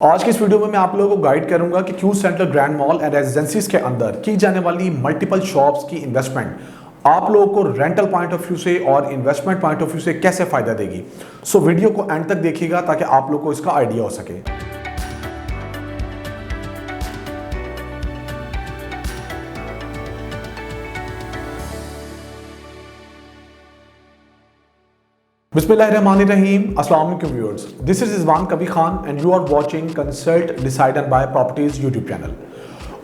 आज की इस वीडियो में मैं आप लोगों को गाइड करूंगा कि Q centre grand mall and रेजिडेंसीज के अंदर की जाने वाली मल्टीपल शॉप्स की इन्वेस्टमेंट आप लोगों को रेंटल पॉइंट ऑफ व्यू से और इन्वेस्टमेंट पॉइंट ऑफ व्यू से कैसे फायदा देगी। सो वीडियो को एंड तक देखिएगा ताकि आप लोगों को इसका आइडिया हो सके। Bismillahirrahmanirrahim. Assalamu alaikum viewers. This is Rizwan Kabir Khan and you are watching Consult Decide and Buy Properties YouTube channel.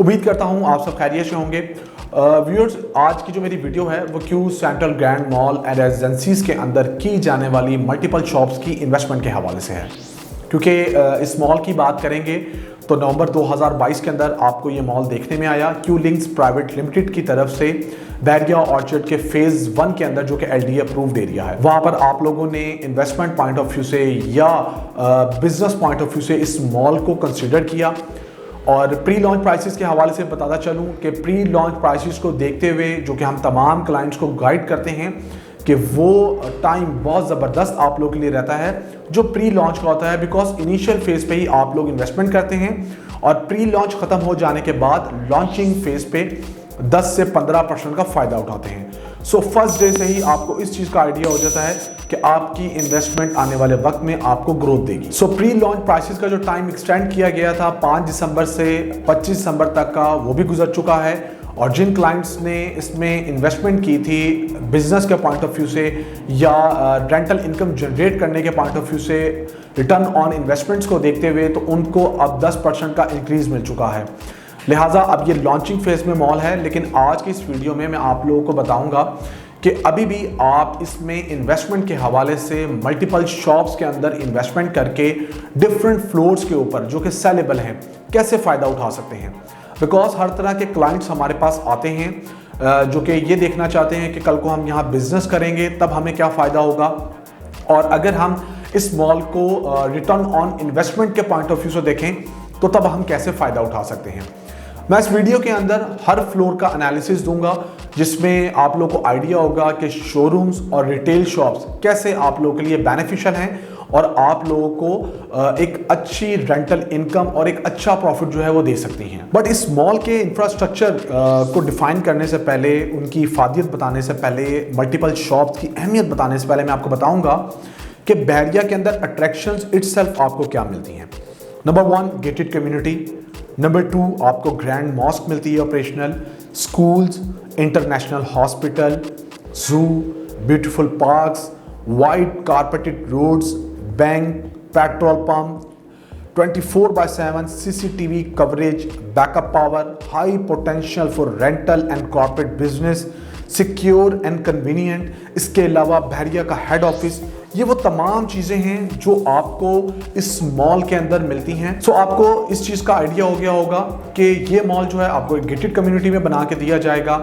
उम्मीद करता हूँ आप सब खैरियत से होंगे। व्यूअर्स, आज की जो मेरी वीडियो है वो Q central grand mall and रेजिडेंसीज के अंदर की जाने वाली मल्टीपल शॉप्स की इन्वेस्टमेंट के हवाले से है, क्योंकि इस मॉल की बात करेंगे तो नवंबर 2022 के अंदर आपको ये मॉल देखने में आया क्यू लिंक्स प्राइवेट लिमिटेड की तरफ से बैरिया ऑर्चर्ड के फेज 1 के अंदर, जो कि LDA अप्रूव्ड एरिया है। वहाँ पर आप लोगों ने इन्वेस्टमेंट पॉइंट ऑफ व्यू से या बिजनेस पॉइंट ऑफ व्यू से इस मॉल को कंसिडर किया। और प्री लॉन्च प्राइसेस के हवाले से बताता चलूँ कि प्री लॉन्च प्राइसेस को देखते हुए जो कि हम तमाम क्लाइंट्स को गाइड करते हैं कि वो टाइम बहुत ज़बरदस्त आप लोगों के लिए रहता है जो प्री लॉन्च का होता है, बिकॉज इनिशियल फेज़ पे ही आप लोग इन्वेस्टमेंट करते हैं और प्री लॉन्च ख़त्म हो जाने के बाद लॉन्चिंग फेज़ पे 10 से 15% का फ़ायदा उठाते हैं। सो फर्स्ट डे से ही आपको इस चीज़ का आइडिया हो जाता है कि आपकी इन्वेस्टमेंट आने वाले वक्त में आपको ग्रोथ देगी। सो प्री लॉन्च प्राइसेस का जो टाइम एक्सटेंड किया गया था 5 दिसंबर से 25 दिसंबर तक का, वो भी गुजर चुका है। और जिन क्लाइंट्स ने इसमें इन्वेस्टमेंट की थी बिजनेस के पॉइंट ऑफ व्यू से या रेंटल इनकम जनरेट करने के पॉइंट ऑफ व्यू से रिटर्न ऑन इन्वेस्टमेंट्स को देखते हुए, तो उनको अब 10% का इंक्रीज़ मिल चुका है। लिहाजा अब ये लॉन्चिंग फेज़ में मॉल है, लेकिन आज की इस वीडियो में मैं आप लोगों को बताऊंगा कि अभी भी आप इसमें इन्वेस्टमेंट के हवाले से मल्टीपल शॉप्स के अंदर इन्वेस्टमेंट करके डिफरेंट फ्लोर्स के ऊपर जो कि सेलेबल हैं कैसे फ़ायदा उठा सकते हैं। बिकॉज हर तरह के क्लाइंट्स हमारे पास आते हैं जो कि ये देखना चाहते हैं कि कल को हम यहाँ बिजनेस करेंगे तब हमें क्या फ़ायदा होगा, और अगर हम इस मॉल को रिटर्न ऑन इन्वेस्टमेंट के पॉइंट ऑफ व्यू से देखें तो तब हम कैसे फ़ायदा उठा सकते हैं। मैं इस वीडियो के अंदर हर फ्लोर का एनालिसिस दूंगा जिसमें आप लोगों को आइडिया होगा कि शोरूम्स और रिटेल शॉप्स कैसे आप लोगों के लिए बेनिफिशियल हैं और आप लोगों को एक अच्छी रेंटल इनकम और एक अच्छा प्रॉफिट जो है वो दे सकती हैं। बट इस मॉल के इंफ्रास्ट्रक्चर को डिफाइन करने से पहले, उनकी इफादियत बताने से पहले, मल्टीपल शॉप्स की अहमियत बताने से पहले मैं आपको बताऊंगा कि बहरिया के अंदर अट्रैक्शंस इटसेल्फ आपको क्या मिलती हैं। नंबर 1 गेटेड कम्युनिटी, नंबर 2 आपको ग्रैंड मॉस्क मिलती है operational, schools, international hospital, zoo, beautiful parks, wide carpeted roads, bank, petrol pump, 24/7 CCTV coverage, backup power, high potential for rental and corporate business, secure and convenient. इसके अलावा बहरिया का head office, ये वो तमाम चीज़ें हैं जो आपको इस मॉल के अंदर मिलती हैं। सो आपको इस चीज़ का आइडिया हो गया होगा कि ये मॉल जो है आपको एक गेटेड कम्युनिटी में बना के दिया जाएगा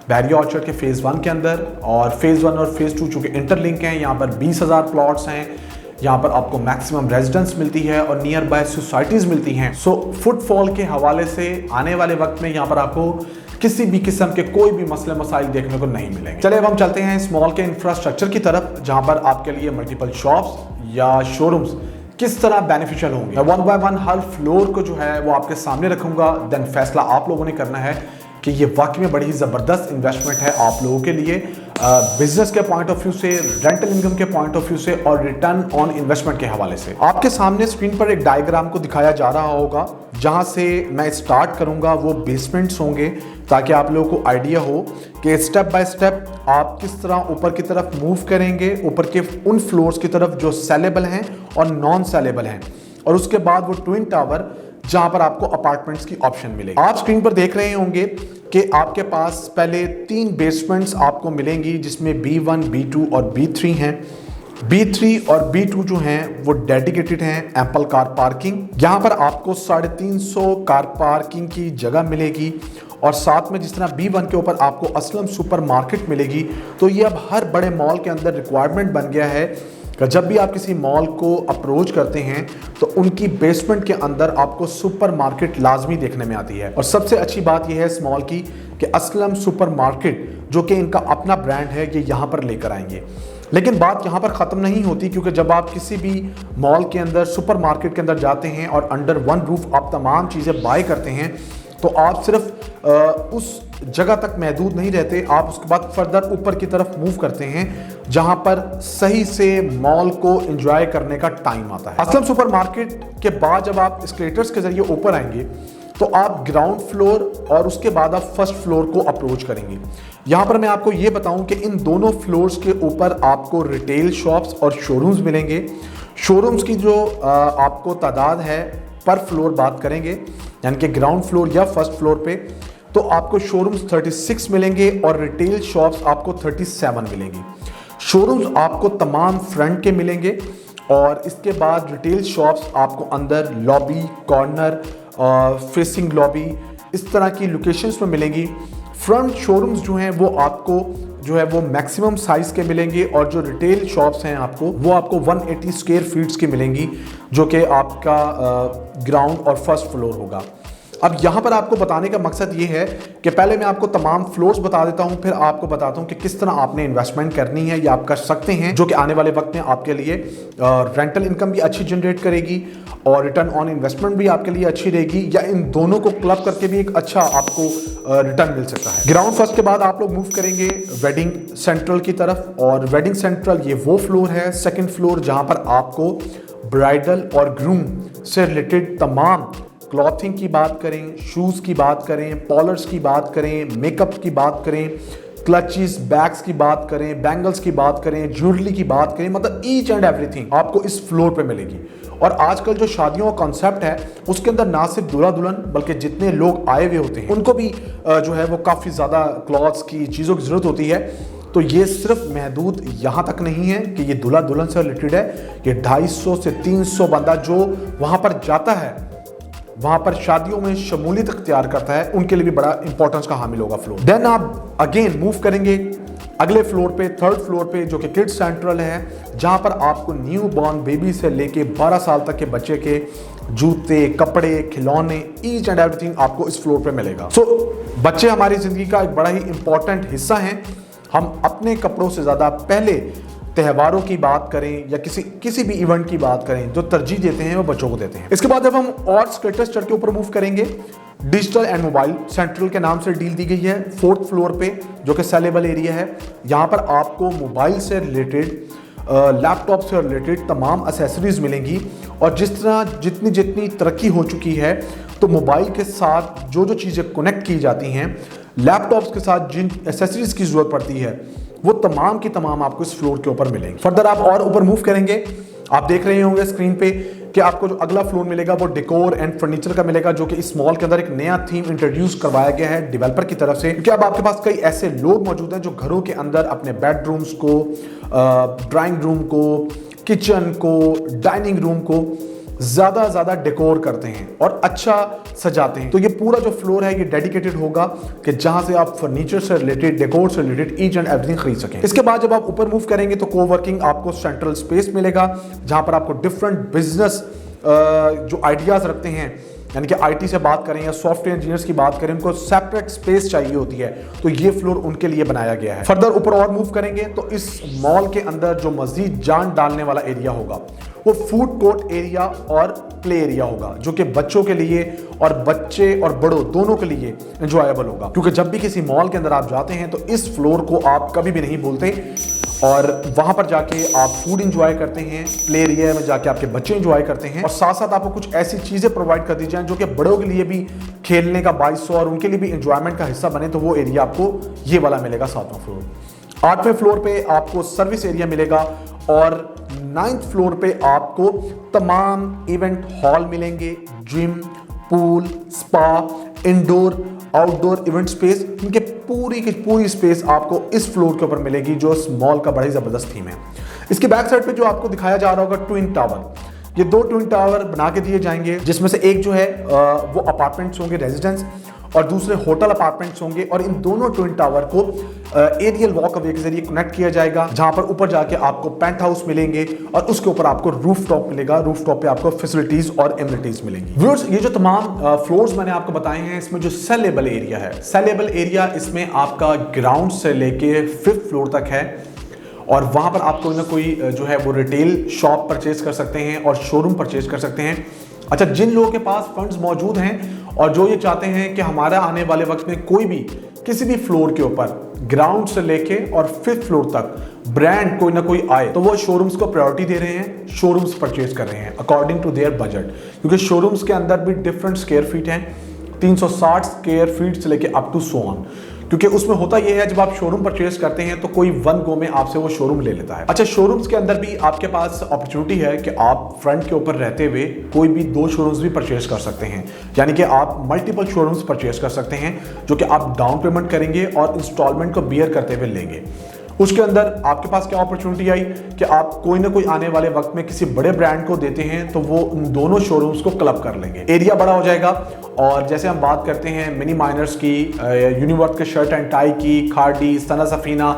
बैरिया ऑर्चर्ड के फेज़ 1 के अंदर, और फेज़ 1 और फेज़ 2 चूँकि इंटरलिंक हैं, यहाँ पर 20,000 प्लॉट्स हैं, यहाँ पर आपको मैक्सिमम रेजिडेंस मिलती है और नियर बाय सोसाइटीज़ मिलती हैं। सो फुटफॉल के हवाले से आने वाले वक्त में यहाँ पर आपको किसी भी किस्म के कोई भी मसले मसाइल देखने को नहीं मिलेंगे। चलिए अब हम चलते हैं इस मॉल के इंफ्रास्ट्रक्चर की तरफ, जहाँ पर आपके लिए मल्टीपल शॉप्स या शोरूम्स किस तरह बेनिफिशियल होंगे। 1 बाय 1 हर फ्लोर को जो है वो आपके सामने रखूंगा, देन फैसला आप लोगों ने करना है कि ये वाकई में बड़ी ज़बरदस्त इन्वेस्टमेंट है आप लोगों के लिए, बिजनेस के पॉइंट ऑफ व्यू से, रेंटल इनकम के पॉइंट ऑफ व्यू से और रिटर्न ऑन इन्वेस्टमेंट के हवाले से। आपके सामने स्क्रीन पर एक डायग्राम को दिखाया जा रहा होगा, जहां से मैं स्टार्ट करूंगा वो बेसमेंट्स होंगे, ताकि आप लोगों को आइडिया हो कि स्टेप बाय स्टेप आप किस तरह ऊपर की तरफ मूव करेंगे, ऊपर के उन फ्लोर्स की तरफ जो सेलेबल हैं और नॉन सेलेबल हैं, और उसके बाद वो ट्विन टावर जहां पर आपको अपार्टमेंट्स की ऑप्शन मिलेगी। आप स्क्रीन पर देख रहे होंगे कि आपके पास पहले 3 बेसमेंट्स आपको मिलेंगी, जिसमें B1, B2 और B3 हैं। B3 और B2 जो हैं वो डेडिकेटेड हैं एम्पल कार पार्किंग, यहाँ पर आपको 350 कार पार्किंग की जगह मिलेगी, और साथ में जिस तरह B1 के ऊपर आपको असलम सुपर मार्केट मिलेगी। तो ये अब हर बड़े मॉल के अंदर रिक्वायरमेंट बन गया है कि जब भी आप किसी मॉल को अप्रोच करते हैं तो उनकी बेसमेंट के अंदर आपको सुपर मार्केट लाजमी देखने में आती है। और सबसे अच्छी बात यह है इस मॉल की कि असलम सुपर मार्केट, जो कि इनका अपना ब्रांड है, ये यहाँ पर लेकर आएंगे। लेकिन बात यहाँ पर ख़त्म नहीं होती, क्योंकि जब आप किसी भी मॉल के अंदर, सुपरमार्केट के अंदर जाते हैं और अंडर वन रूफ आप तमाम चीज़ें बाय करते हैं, तो आप सिर्फ उस जगह तक महदूद नहीं रहते, आप उसके बाद फर्दर ऊपर की तरफ मूव करते हैं जहां पर सही से मॉल को एंजॉय करने का टाइम आता है। असलम सुपरमार्केट के बाद जब आप एस्केलेटर्स के जरिए ऊपर आएंगे तो आप ग्राउंड फ्लोर और उसके बाद आप फर्स्ट फ्लोर को अप्रोच करेंगे। यहाँ पर मैं आपको ये बताऊं कि इन दोनों फ्लोर्स के ऊपर आपको रिटेल शॉप्स और शोरूम्स मिलेंगे। शोरूम्स की जो आपको तादाद है पर फ्लोर बात करेंगे, यानी कि ग्राउंड फ्लोर या फर्स्ट फ्लोर पे, तो आपको शोरूम्स 36 मिलेंगे और रिटेल शॉप्स आपको 37 मिलेंगी। शोरूम्स आपको तमाम फ्रंट के मिलेंगे और इसके बाद रिटेल शॉप्स आपको अंदर लॉबी, कॉर्नर, फेसिंग लॉबी, इस तरह की लोकेशंस में मिलेंगी। फ्रंट शोरूम्स जो हैं वो आपको जो है वो मैक्सिमम साइज़ के मिलेंगे और जो रिटेल शॉप्स हैं वो आपको 180 स्क्वायर फीट्स की मिलेंगी, जो कि आपका ग्राउंड और फर्स्ट फ्लोर होगा। अब यहाँ पर आपको बताने का मकसद ये है कि पहले मैं आपको तमाम फ्लोर्स बता देता हूँ, फिर आपको बताता हूँ कि किस तरह आपने इन्वेस्टमेंट करनी है या आप कर सकते हैं, जो कि आने वाले वक्त में आपके लिए रेंटल इनकम भी अच्छी जनरेट करेगी और रिटर्न ऑन इन्वेस्टमेंट भी आपके लिए अच्छी रहेगी, या इन दोनों को क्लब करके भी एक अच्छा आपको रिटर्न मिल सकता है। ग्राउंड फर्स्ट के बाद आप लोग मूव करेंगे वेडिंग सेंट्रल की तरफ, और वेडिंग सेंट्रल ये वो फ्लोर है, सेकेंड फ्लोर, जहाँ पर आपको ब्राइडल और ग्रूम से रिलेटेड तमाम क्लॉथिंग की बात करें, शूज़ की बात करें, पॉलर्स की बात करें, मेकअप की बात करें, क्लचेस, बैग्स की बात करें, बैंगल्स की बात करें, ज्वेलरी की बात करें, मतलब ईच एंड एवरीथिंग आपको इस फ्लोर पे मिलेगी। और आजकल जो शादियों का कॉन्सेप्ट है उसके अंदर ना सिर्फ दूल्हा दुल्हन बल्कि जितने लोग आए हुए होते हैं उनको भी जो है वो काफ़ी ज़्यादा क्लॉथ्स की चीज़ों की ज़रूरत होती है। तो ये सिर्फ महदूद यहाँ तक नहीं है कि ये दूल्हा दुल्हन से रिलेटेड है, ये 250 से 300 बंदा जो वहाँ पर जाता है, वहां पर शादियों में शमूलियत इख्तियार करता है, उनके लिए भी बड़ा इंपॉर्टेंस का हामिल होगा फ्लोर। देन आप अगेन मूव करेंगे अगले फ्लोर पे, थर्ड फ्लोर पे, जो कि किड्स सेंट्रल है, जहां पर आपको न्यू बॉर्न बेबी से लेके 12 साल तक के बच्चे के जूते, कपड़े, खिलौने, ईच एंड एवरीथिंग आपको इस फ्लोर पे मिलेगा। बच्चे हमारी जिंदगी का एक बड़ा ही इंपॉर्टेंट हिस्सा हैं। हम अपने कपड़ों से ज़्यादा पहले त्योहारों की बात करें या किसी भी इवेंट की बात करें, जो तरजीह देते हैं वो बच्चों को देते हैं। इसके बाद जब हम और स्टेटस चढ़ के ऊपर मूव करेंगे, डिजिटल एंड मोबाइल सेंट्रल के नाम से डील दी गई है फोर्थ फ्लोर पे, जो कि सेलेबल एरिया है। यहाँ पर आपको मोबाइल से रिलेटेड, लैपटॉप से रिलेटेड तमाम एसेसरीज मिलेंगी। और जिस तरह जितनी तरक्की हो चुकी है, तो मोबाइल के साथ जो चीज़ें कनेक्ट की जाती हैं, लैपटॉप्स के साथ जिन एसेसरीज की ज़रूरत पड़ती है, वो तमाम की तमाम आपको इस फ्लोर के ऊपर मिलेंगे। फर्दर आप और ऊपर मूव करेंगे, आप देख रहे होंगे स्क्रीन पे कि आपको जो अगला फ्लोर मिलेगा वो डेकोर एंड फर्नीचर का मिलेगा, जो कि इस मॉल के अंदर एक नया थीम इंट्रोड्यूस करवाया गया है डेवलपर की तरफ से। क्योंकि अब आपके पास कई ऐसे लोग मौजूद हैं जो घरों के अंदर अपने बेडरूम्स को, ड्राइंग रूम को, किचन को, डाइनिंग रूम को ज़्यादा डेकोर करते हैं और अच्छा सजाते हैं। तो ये पूरा जो फ्लोर है ये डेडिकेटेड होगा कि जहां से आप फर्नीचर से रिलेटेड, डेकोर से रिलेटेड ईच एंड एवरीथिंग खरीद सकें। इसके बाद जब आप ऊपर मूव करेंगे तो कोवर्किंग आपको सेंट्रल स्पेस मिलेगा, जहां पर आपको डिफरेंट बिजनेस जो आइडियाज़ रखते हैं, यानी कि आईटी से बात करें या सॉफ्टवेयर इंजीनियर्स की बात करें, उनको सेपरेट स्पेस चाहिए होती है, तो ये फ्लोर उनके लिए बनाया गया है। फर्दर ऊपर और मूव करेंगे तो इस मॉल के अंदर जो मजीद जान डालने वाला एरिया होगा वो फूड कोर्ट एरिया और प्ले एरिया होगा, जो कि बच्चों के लिए और बच्चे और बड़ों दोनों के लिए एंजॉयबल होगा। क्योंकि जब भी किसी मॉल के अंदर आप जाते हैं तो इस फ्लोर को आप कभी भी नहीं भूलते और वहां पर जाके आप फूड एंजॉय करते हैं, प्ले एरिया में जाके आपके बच्चे एंजॉय करते हैं, और साथ साथ आपको कुछ ऐसी चीजें प्रोवाइड कर दी जाए जो कि बड़ों के लिए भी खेलने का बाइस हो और उनके लिए भी एंजॉयमेंट का हिस्सा बने, तो वो एरिया आपको ये वाला मिलेगा 7वां फ्लोर। 8वें फ्लोर पे आपको सर्विस एरिया मिलेगा और 9th फ्लोर पे आपको तमाम इवेंट हॉल मिलेंगे, gym, pool, spa, indoor outdoor event space, इनके पूरी की पूरी स्पेस आपको इस फ्लोर के ऊपर मिलेगी, जो इस मॉल का बड़ा ही ज़बरदस्त थीम है। इसके बैक साइड पे जो आपको दिखाया जा रहा होगा ट्विन टावर, ये 2 ट्विन टावर बना के दिए जाएंगे, जिसमें से एक जो है वो अपार्टमेंट्स होंगे, रेजिडेंस, और दूसरे होटल अपार्टमेंट्स होंगे। और इन दोनों ट्विन टावर को एरियल वॉक अवे के जरिए कनेक्ट किया जाएगा, जहां पर ऊपर जाके आपको पेंट हाउस मिलेंगे और उसके ऊपर आपको रूफ टॉप मिलेगा। रूफ टॉप पे आपको फैसिलिटीज और एमिनिटीज मिलेंगी। व्यूअर्स, ये जो तमाम फ्लोर्स मैंने आपको बताए हैं, इसमें जो सेलेबल एरिया है, सेलेबल एरिया इसमें आपका ग्राउंड से लेके 5th फ्लोर तक है। और वहाँ पर आप कोई ना कोई जो है वो रिटेल शॉप परचेज कर सकते हैं और शोरूम परचेज कर सकते हैं। अच्छा, जिन लोगों के पास फंड्स मौजूद हैं और जो ये चाहते हैं कि हमारा आने वाले वक्त में कोई भी किसी भी फ्लोर के ऊपर ग्राउंड से लेके और 5th फ्लोर तक ब्रांड कोई ना कोई आए, तो वो शोरूम्स को प्रायोरिटी दे रहे हैं, शोरूम्स परचेज कर रहे हैं अकॉर्डिंग टू देयर बजट। क्योंकि शोरूम्स के अंदर भी डिफरेंट स्क्वायर फीट हैं, 360 स्क्वायर फीट से लेके अप टू सो ऑन। क्योंकि उसमें होता यह है, जब आप शोरूम परचेज करते हैं तो कोई वन गो में आपसे वो शोरूम ले लेता है। अच्छा, शोरूम्स के अंदर भी आपके पास अपॉर्चुनिटी है कि आप फ्रंट के ऊपर रहते हुए कोई भी 2 शोरूम्स भी परचेज कर सकते हैं। यानी कि आप मल्टीपल शोरूम्स परचेज कर सकते हैं, जो कि आप डाउन पेमेंट करेंगे और इंस्टॉलमेंट को बियर करते हुए लेंगे। उसके अंदर आपके पास क्या अपॉर्चुनिटी आई कि आप कोई ना कोई आने वाले वक्त में किसी बड़े ब्रांड को देते हैं तो वो उन दोनों शोरूम्स को क्लब कर लेंगे, एरिया बड़ा हो जाएगा। और जैसे हम बात करते हैं मिनी माइनर्स की, यूनिवर्थ के शर्ट एंड टाई की, खार्डी, सना सफीना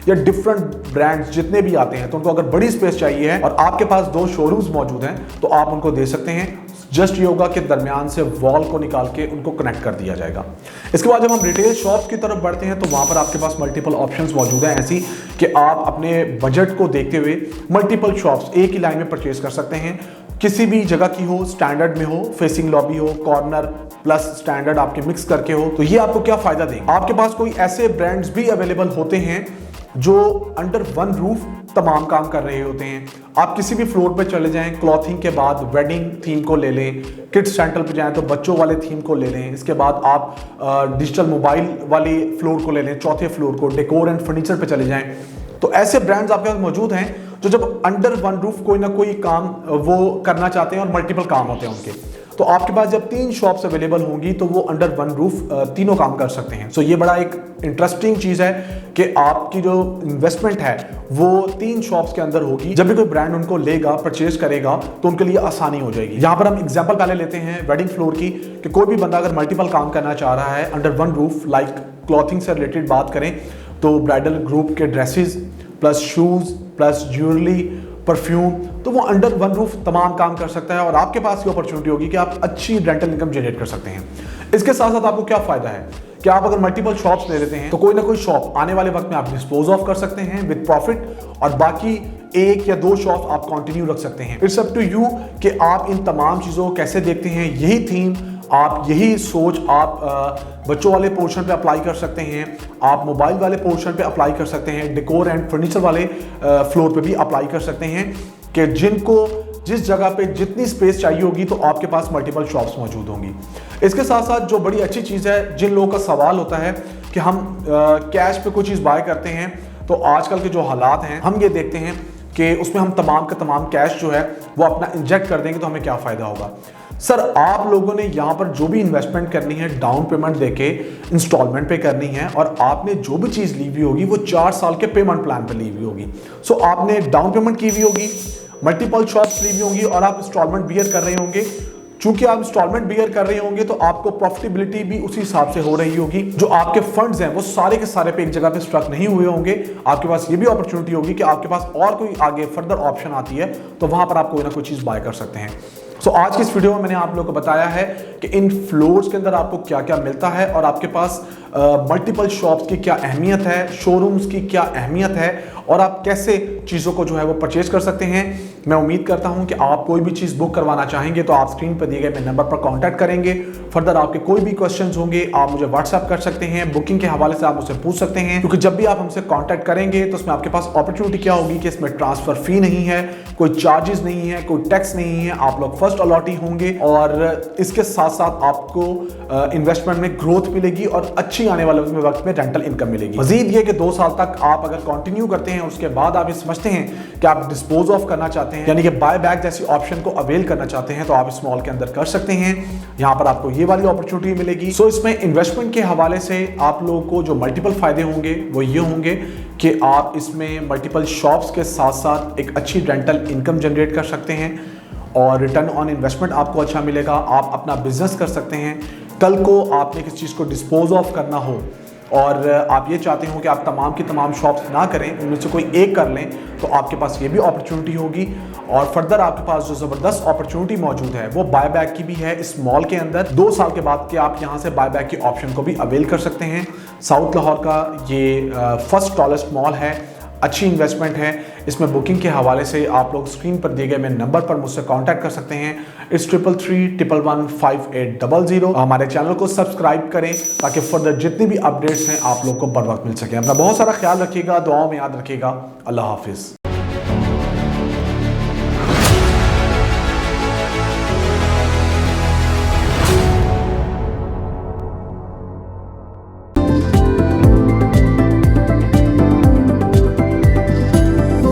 या डिफरेंट ब्रांड्स जितने भी आते हैं, तो उनको अगर बड़ी स्पेस चाहिए है और आपके पास 2 शोरूम्स मौजूद हैं तो आप उनको दे सकते हैं। जस्ट ये होगा कि दरमियान से वॉल को निकाल के उनको कनेक्ट कर दिया जाएगा। इसके बाद जब हम रिटेल शॉप की तरफ बढ़ते हैं तो वहाँ पर आपके पास मल्टीपल ऑप्शंस मौजूद हैं, ऐसी कि आप अपने बजट को देखते हुए मल्टीपल शॉप्स एक ही लाइन में परचेज कर सकते हैं। किसी भी जगह की हो, स्टैंडर्ड में हो, फेसिंग लॉबी हो, कॉर्नर प्लस स्टैंडर्ड आपके मिक्स करके हो, तो ये आपको क्या फायदा देंगे। आपके पास कोई ऐसे ब्रांड्स भी अवेलेबल होते हैं जो अंडर वन रूफ तमाम काम कर रहे होते हैं। आप किसी भी फ्लोर पे चले जाएं, क्लॉथिंग के बाद वेडिंग थीम को ले लें, किड्स सेंटर पे जाएं तो बच्चों वाले थीम को ले लें, इसके बाद आप डिजिटल मोबाइल वाली फ्लोर को ले लें, 4थे फ्लोर को, डेकोर एंड फर्नीचर पे चले जाएं। तो ऐसे ब्रांड्स आपके पास मौजूद हैं जो जब अंडर वन रूफ कोई ना कोई काम वो करना चाहते हैं और मल्टीपल काम होते हैं उनके, तो आपके पास जब 3 शॉप्स अवेलेबल होंगी तो वो अंडर वन रूफ तीनों काम कर सकते हैं। सो ये बड़ा एक इंटरेस्टिंग चीज़ है कि आपकी जो इन्वेस्टमेंट है वो 3 शॉप्स के अंदर होगी। जब भी कोई ब्रांड उनको लेगा, परचेज करेगा, तो उनके लिए आसानी हो जाएगी। यहाँ पर हम एग्जांपल पहले लेते हैं वेडिंग फ्लोर की, कि कोई भी बंदा अगर मल्टीपल काम करना चाह रहा है under one roof, like clothing से रिलेटेड बात करें तो ब्राइडल ग्रुप के dresses plus shoes plus jewellery, perfume, तो वो अंडर वन रूफ तमाम काम कर सकता है और आपके पास ये अपॉर्चुनिटी होगी कि आप अच्छी रेंटल इनकम जनरेट कर सकते हैं। इसके साथ साथ आपको क्या फायदा है कि आप अगर मल्टीपल शॉप्स ले लेते हैं तो कोई ना कोई शॉप आने वाले वक्त में आप डिस्पोज ऑफ कर सकते हैं विद प्रॉफिट, और बाकी 1 या 2 शॉप आप कंटिन्यू रख सकते हैं। इट्स अप टू यू कि आप इन तमाम चीज़ों को कैसे देखते हैं। यही थीम आप, यही सोच आप बच्चों वाले पोर्शन पे अप्लाई कर सकते हैं, आप मोबाइल वाले पोर्शन पे अप्लाई कर सकते हैं, डेकोर एंड फर्नीचर वाले फ्लोर पे भी अप्लाई कर सकते हैं, कि जिनको जिस जगह पे जितनी स्पेस चाहिए होगी तो आपके पास मल्टीपल शॉप्स मौजूद होंगी। इसके साथ साथ जो बड़ी अच्छी चीज़ है, जिन लोगों का सवाल होता है कि हम कैश पे कोई चीज़ बाय करते हैं, तो आजकल के जो हालात हैं हम ये देखते हैं कि उसमें हम तमाम का तमाम कैश जो है वो अपना इंजेक्ट कर देंगे तो हमें क्या फ़ायदा होगा। सर, आप लोगों ने यहाँ पर जो भी इन्वेस्टमेंट करनी है डाउन पेमेंट देके इंस्टॉलमेंट पे करनी है, और आपने जो भी चीज़ ली हुई होगी वो 4 साल के पेमेंट प्लान पे ली हुई होगी। सो आपने डाउन पेमेंट की हुई होगी, मल्टीपल शॉप्स ली हुई होंगी और आप इंस्टॉलमेंट बियर कर रहे होंगे। चूंकि आप इंस्टॉलमेंट बियर कर रहे होंगे तो आपको प्रॉफिटेबिलिटी भी उसी हिसाब से हो रही होगी। जो आपके फंड्स हैं वो सारे के सारे पे एक जगह पे स्ट्रक नहीं हुए होंगे। आपके पास ये भी अपॉर्चुनिटी होगी कि आपके पास और कोई आगे फर्दर ऑप्शन आती है तो वहां पर आप कोई ना कोई चीज़ बाय कर सकते हैं। सो आज की इस वीडियो में मैंने आप लोगों को बताया है कि इन फ्लोर्स के अंदर आपको क्या क्या मिलता है और आपके पास मल्टीपल शॉप्स की क्या अहमियत है, शोरूम्स की क्या अहमियत है, और आप कैसे चीज़ों को जो है वो परचेज कर सकते हैं। मैं उम्मीद करता हूं कि आप कोई भी चीज़ बुक करवाना चाहेंगे तो आप स्क्रीन पर दिए गए मेरे नंबर पर कांटेक्ट करेंगे। फर्दर आपके कोई भी क्वेश्चंस होंगे आप मुझे व्हाट्सएप कर सकते हैं, बुकिंग के हवाले से आप मुझसे पूछ सकते हैं, क्योंकि जब भी आप हमसे कांटेक्ट करेंगे तो उसमें आपके पास अपॉर्चुनिटी क्या होगी कि इसमें ट्रांसफर फी नहीं है, कोई चार्जेस नहीं है, कोई टैक्स नहीं है, आप लोग फर्स्ट अलॉटी होंगे और इसके साथ साथ आपको इन्वेस्टमेंट में ग्रोथ मिलेगी और अच्छी आने वाले वक्त में रेंटल इनकम मिलेगी। मजीद ये कि 2 साल तक आप अगर कंटिन्यू करते हैं उसके बाद आप ये समझते हैं कि आप डिस्पोज ऑफ करना चाहते हैं, यानी कि बाय बैक जैसी ऑप्शन को अवेल करना चाहते हैं, तो आप इस मॉल के अंदर कर सकते हैं। यहाँ पर आपको ये वाली अपॉर्चुनिटी मिलेगी। सो इसमें इन्वेस्टमेंट के हवाले से आप लोगों को जो मल्टीपल फायदे होंगे वो ये होंगे कि आप इसमें मल्टीपल शॉप्स के साथ साथ एक अच्छी रेंटल इनकम जनरेट कर सकते हैं और रिटर्न ऑन इन्वेस्टमेंट आपको अच्छा मिलेगा। आप अपना बिजनेस कर सकते हैं। कल को आपने किसी चीज़ को डिस्पोज ऑफ करना हो और आप ये चाहते हो कि आप तमाम की तमाम शॉप्स ना करें, उनमें से कोई एक कर लें, तो आपके पास ये भी अपॉर्चुनिटी होगी। और फर्दर आपके पास जो ज़बरदस्त अपॉर्चुनिटी मौजूद है वो बाय बैक की भी है इस मॉल के अंदर। 2 साल के बाद के आप यहाँ से बाय बैक की ऑप्शन को भी अवेल कर सकते हैं। साउथ लाहौर का ये फर्स्ट टॉलेस्ट मॉल है अच्छी इन्वेस्टमेंट है। इसमें बुकिंग के हवाले से आप लोग स्क्रीन पर दिए गए मेरे नंबर पर मुझसे कांटेक्ट कर सकते हैं। इट्स 3331158800। हमारे चैनल को सब्सक्राइब करें ताकि फर्दर जितनी भी अपडेट्स हैं आप लोग को बर वक्त मिल सके। अपना बहुत सारा ख्याल रखिएगा, दुआओं में याद रखिएगा। अल्लाह हाफिज़।